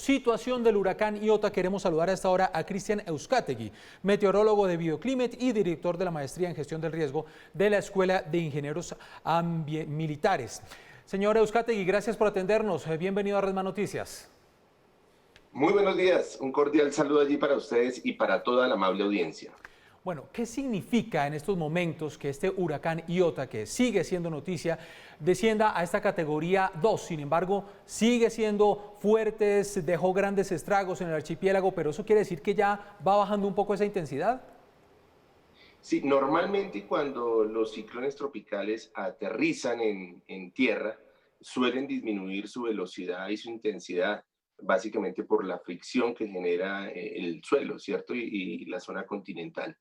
situación del huracán Iota. Queremos saludar a esta hora a Cristian Euskategui, meteorólogo de Bioclimat y director de la maestría en gestión del riesgo de la Escuela de Ingenieros Militares. Señor Euskategui, gracias por atendernos. Bienvenido a Red Más Noticias. Muy buenos días, un cordial saludo allí para ustedes y para toda la amable audiencia. Bueno, ¿qué significa en estos momentos que este huracán Iota, que sigue siendo noticia, descienda a esta categoría 2? Sin embargo, sigue siendo fuerte, dejó grandes estragos en el archipiélago, pero ¿eso quiere decir que ya va bajando un poco esa intensidad? Sí, normalmente cuando los ciclones tropicales aterrizan en tierra, suelen disminuir su velocidad y su intensidad, básicamente por la fricción que genera el suelo, ¿cierto? Y la zona continental.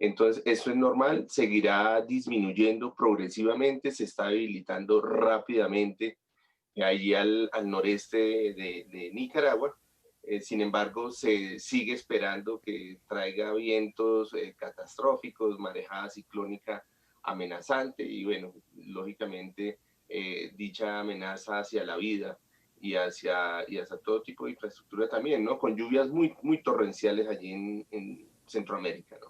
Entonces, eso es normal, seguirá disminuyendo progresivamente, se está debilitando rápidamente allí al noreste de Nicaragua. Sin embargo, se sigue esperando que traiga vientos catastróficos, marejada ciclónica amenazante y bueno, lógicamente dicha amenaza hacia la vida y hacia todo tipo de infraestructura también, ¿no? Con lluvias muy torrenciales allí en Centroamérica, ¿no?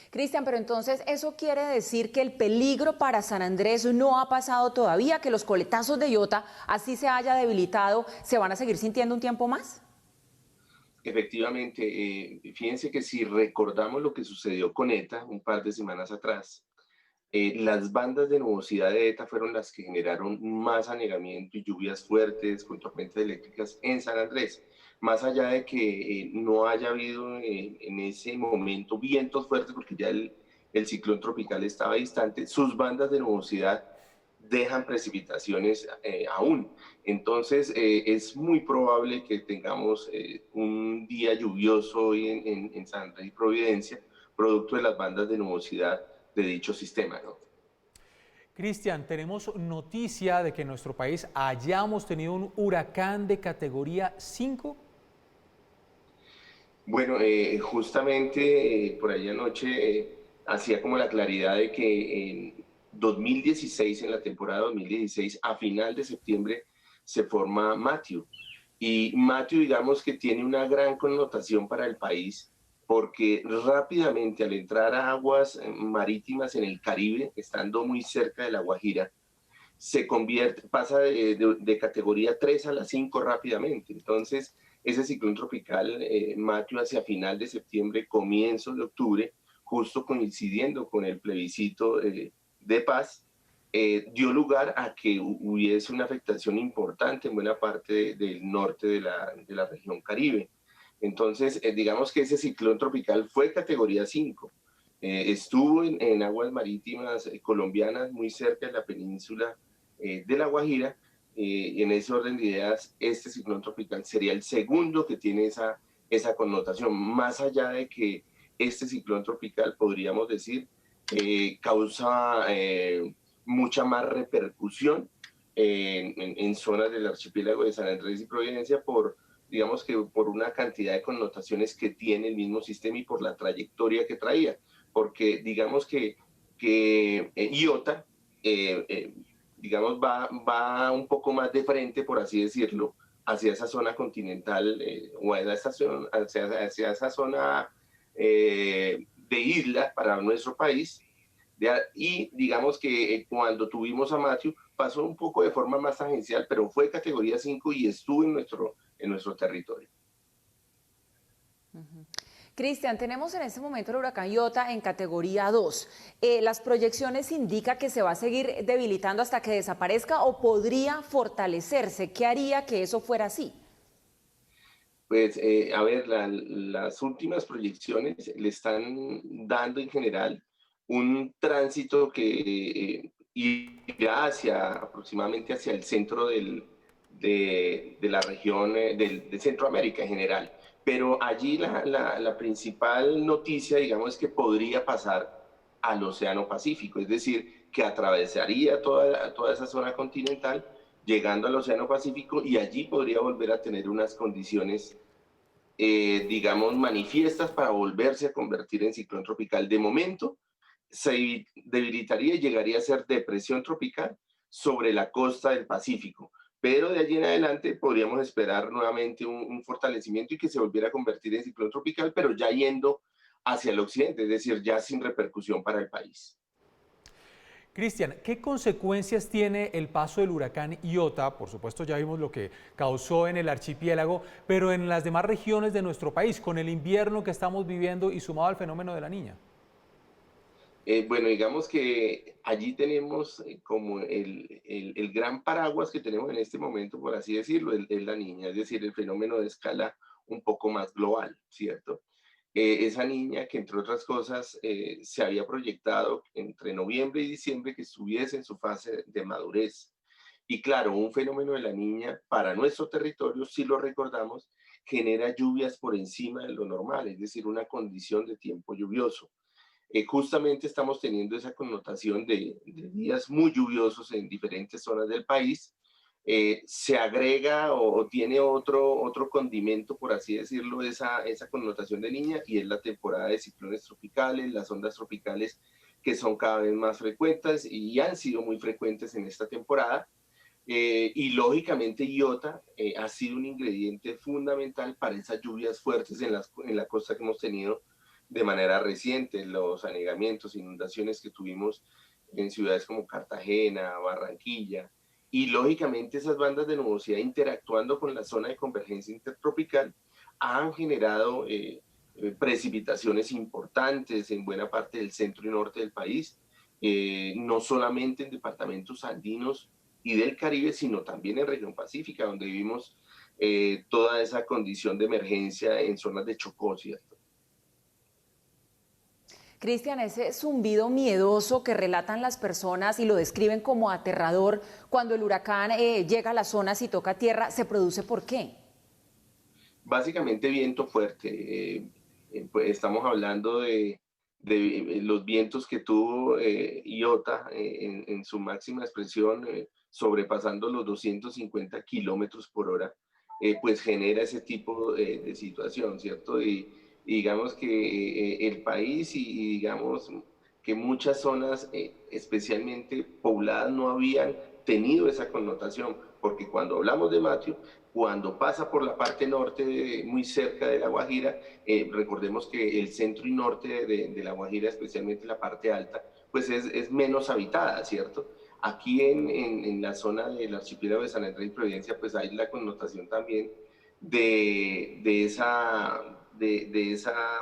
Cristian, pero entonces eso quiere decir que el peligro para San Andrés no ha pasado todavía, que los coletazos de Iota, así se haya debilitado, ¿se van a seguir sintiendo un tiempo más? Efectivamente, fíjense que si recordamos lo que sucedió con ETA un par de semanas atrás, las bandas de nubosidad de ETA fueron las que generaron más anegamiento y lluvias fuertes con tormentas eléctricas en San Andrés. Más allá de que no haya habido en ese momento vientos fuertes, porque ya el ciclón tropical estaba distante, sus bandas de nubosidad dejan precipitaciones aún. Entonces, es muy probable que tengamos un día lluvioso hoy en San Andrés y Providencia, producto de las bandas de nubosidad de dicho sistema, ¿no? Cristian, tenemos noticia de que en nuestro país hayamos tenido un huracán de categoría 5. Bueno, justamente por ahí anoche hacía como la claridad de que en 2016, en la temporada 2016, a final de septiembre, se forma Matthew. Y Matthew, digamos que tiene una gran connotación para el país, porque rápidamente al entrar a aguas marítimas en el Caribe, estando muy cerca de La Guajira, se convierte, pasa de categoría 3 a la 5 rápidamente. Entonces, ese ciclón tropical, Matthew, hacia final de septiembre, comienzo de octubre, justo coincidiendo con el plebiscito de paz, dio lugar a que hubiese una afectación importante en buena parte del norte de la región Caribe. Entonces, digamos que ese ciclón tropical fue categoría 5. Estuvo en aguas marítimas colombianas muy cerca de la península de La Guajira. En ese orden de ideas, este ciclón tropical sería el segundo que tiene esa connotación, más allá de que este ciclón tropical, podríamos decir, causa mucha más repercusión en zonas del archipiélago de San Andrés y Providencia digamos que por una cantidad de connotaciones que tiene el mismo sistema y por la trayectoria que traía, porque digamos que Iota, digamos, va un poco más de frente, por así decirlo, hacia esa zona continental o hacia esa zona de isla para nuestro país. Y digamos que cuando tuvimos a Matthew pasó un poco de forma más tangencial, pero fue categoría 5 y estuvo en nuestro territorio. Cristian, tenemos en este momento el huracán Iota en categoría 2. ¿Las proyecciones indican que se va a seguir debilitando hasta que desaparezca o podría fortalecerse? ¿Qué haría que eso fuera así? Pues, a ver, las últimas proyecciones le están dando en general un tránsito que irá aproximadamente hacia el centro de la región de Centroamérica en general. Pero allí la principal noticia, digamos, es que podría pasar al Océano Pacífico, es decir, que atravesaría toda esa zona continental, llegando al Océano Pacífico, y allí podría volver a tener unas condiciones, digamos, manifiestas para volverse a convertir en ciclón tropical. De momento, se debilitaría y llegaría a ser depresión tropical sobre la costa del Pacífico, pero de allí en adelante podríamos esperar nuevamente un fortalecimiento y que se volviera a convertir en ciclón tropical, pero ya yendo hacia el occidente, es decir, ya sin repercusión para el país. Cristian, ¿qué consecuencias tiene el paso del huracán Iota? Por supuesto, ya vimos lo que causó en el archipiélago, pero en las demás regiones de nuestro país, con el invierno que estamos viviendo y sumado al fenómeno de la Niña. Bueno, digamos que allí tenemos como el gran paraguas que tenemos en este momento, por así decirlo, es la Niña, es decir, el fenómeno de escala un poco más global, ¿cierto? Esa niña que, entre otras cosas, se había proyectado entre noviembre y diciembre que estuviese en su fase de madurez. Y claro, un fenómeno de la niña para nuestro territorio, si lo recordamos, genera lluvias por encima de lo normal, es decir, una condición de tiempo lluvioso. Justamente estamos teniendo esa connotación de días muy lluviosos en diferentes zonas del país. Se agrega o tiene otro condimento, por así decirlo, esa connotación de niña, y es la temporada de ciclones tropicales, las ondas tropicales que son cada vez más frecuentes y han sido muy frecuentes en esta temporada. Y lógicamente Iota ha sido un ingrediente fundamental para esas lluvias fuertes en la costa que hemos tenido de manera reciente, los anegamientos, inundaciones que tuvimos en ciudades como Cartagena, Barranquilla, y lógicamente esas bandas de nubosidad interactuando con la zona de convergencia intertropical han generado precipitaciones importantes en buena parte del centro y norte del país, no solamente en departamentos andinos y del Caribe, sino también en región pacífica, donde vivimos toda esa condición de emergencia en zonas de Chocó, ¿cierto? Cristian, ese zumbido miedoso que relatan las personas y lo describen como aterrador cuando el huracán llega a las zonas y toca tierra, ¿se produce por qué? Básicamente viento fuerte. Pues estamos hablando de los vientos que tuvo Iota en su máxima expresión, sobrepasando los 250 kilómetros por hora, pues genera ese tipo de situación, ¿cierto? Y digamos que el país y digamos que muchas zonas, especialmente pobladas, no habían tenido esa connotación, porque cuando hablamos de Matthew, cuando pasa por la parte norte, muy cerca de La Guajira, recordemos que el centro y norte de La Guajira, especialmente la parte alta, pues es menos habitada, ¿cierto? Aquí en la zona del archipiélago de San Andrés y Providencia, pues hay la connotación también de esa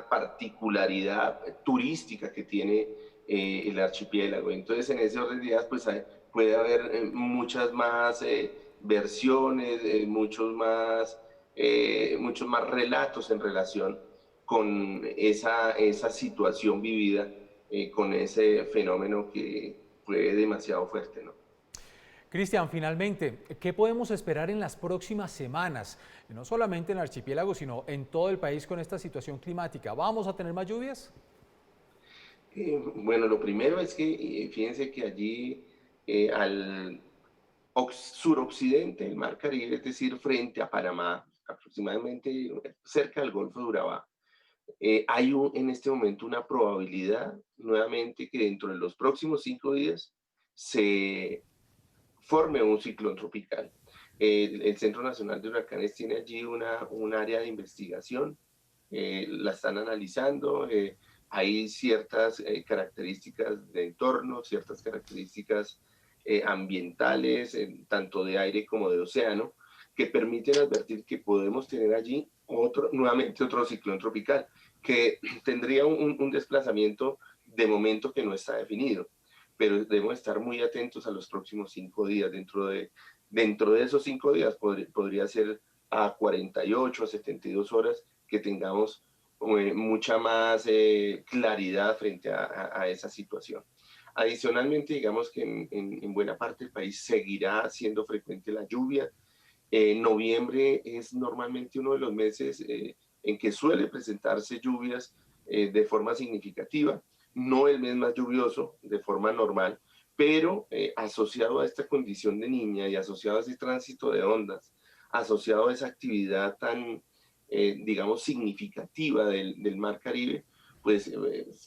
particularidad turística que tiene el archipiélago. Entonces, en ese orden de ideas, pues puede haber muchas más versiones, muchos más relatos en relación con esa situación vivida, con ese fenómeno que fue demasiado fuerte, ¿no? Cristian, finalmente, ¿qué podemos esperar en las próximas semanas? No solamente en el archipiélago, sino en todo el país con esta situación climática. ¿Vamos a tener más lluvias? Bueno, lo primero es que fíjense que allí al suroccidente del Mar Caribe, es decir, frente a Panamá, aproximadamente cerca del Golfo de Urabá, hay en este momento una probabilidad nuevamente que dentro de los próximos 5 días se forme un ciclón tropical. El Centro Nacional de Huracanes tiene allí un área de investigación, la están analizando, hay ciertas características de entorno, ciertas características ambientales, tanto de aire como de océano, que permiten advertir que podemos tener allí nuevamente otro ciclón tropical, que tendría un desplazamiento de momento que no está definido, pero debemos estar muy atentos a los próximos 5 días. Dentro de esos 5 días podría ser a 48 a 72 horas que tengamos mucha más claridad frente a esa situación. Adicionalmente, digamos que en buena parte del país seguirá siendo frecuente la lluvia. Noviembre es normalmente uno de los meses en que suele presentarse lluvias de forma significativa, no el mes más lluvioso de forma normal, pero asociado a esta condición de niña y asociado a ese tránsito de ondas, asociado a esa actividad tan, digamos, significativa del Mar Caribe, pues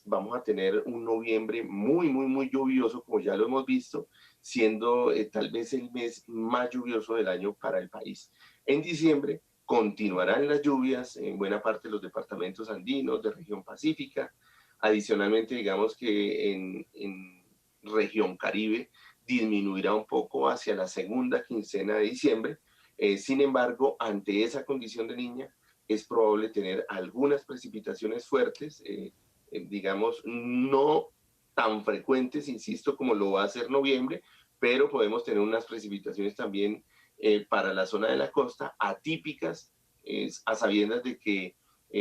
vamos a tener un noviembre muy, muy, muy lluvioso, como ya lo hemos visto, siendo tal vez el mes más lluvioso del año para el país. En diciembre continuarán las lluvias en buena parte de los departamentos andinos de región pacífica. Adicionalmente, digamos que en región Caribe disminuirá un poco hacia la segunda quincena de diciembre. Sin embargo, ante esa condición de niña, es probable tener algunas precipitaciones fuertes, digamos, no tan frecuentes, insisto, como lo va a ser noviembre, pero podemos tener unas precipitaciones también para la zona de la costa atípicas, a sabiendas de que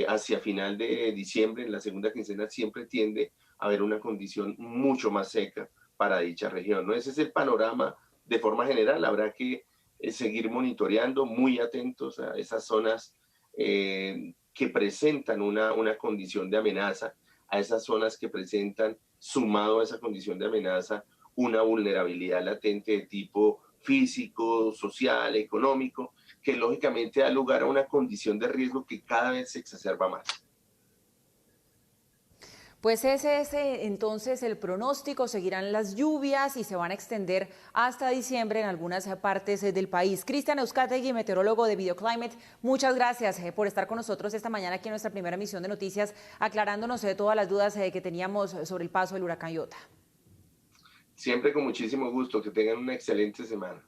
hacia final de diciembre, en la segunda quincena, siempre tiende a haber una condición mucho más seca para dicha región, ¿no? Ese es el panorama de forma general. Habrá que seguir monitoreando, muy atentos a esas zonas que presentan una condición de amenaza, a esas zonas que presentan, sumado a esa condición de amenaza, una vulnerabilidad latente de tipo físico, social, económico, que lógicamente da lugar a una condición de riesgo que cada vez se exacerba más. Pues ese es entonces el pronóstico, seguirán las lluvias y se van a extender hasta diciembre en algunas partes del país. Cristian Euskategui, meteorólogo de Videoclimate, muchas gracias por estar con nosotros esta mañana aquí en nuestra primera emisión de noticias, aclarándonos todas las dudas que teníamos sobre el paso del huracán Iota. Siempre con muchísimo gusto, que tengan una excelente semana.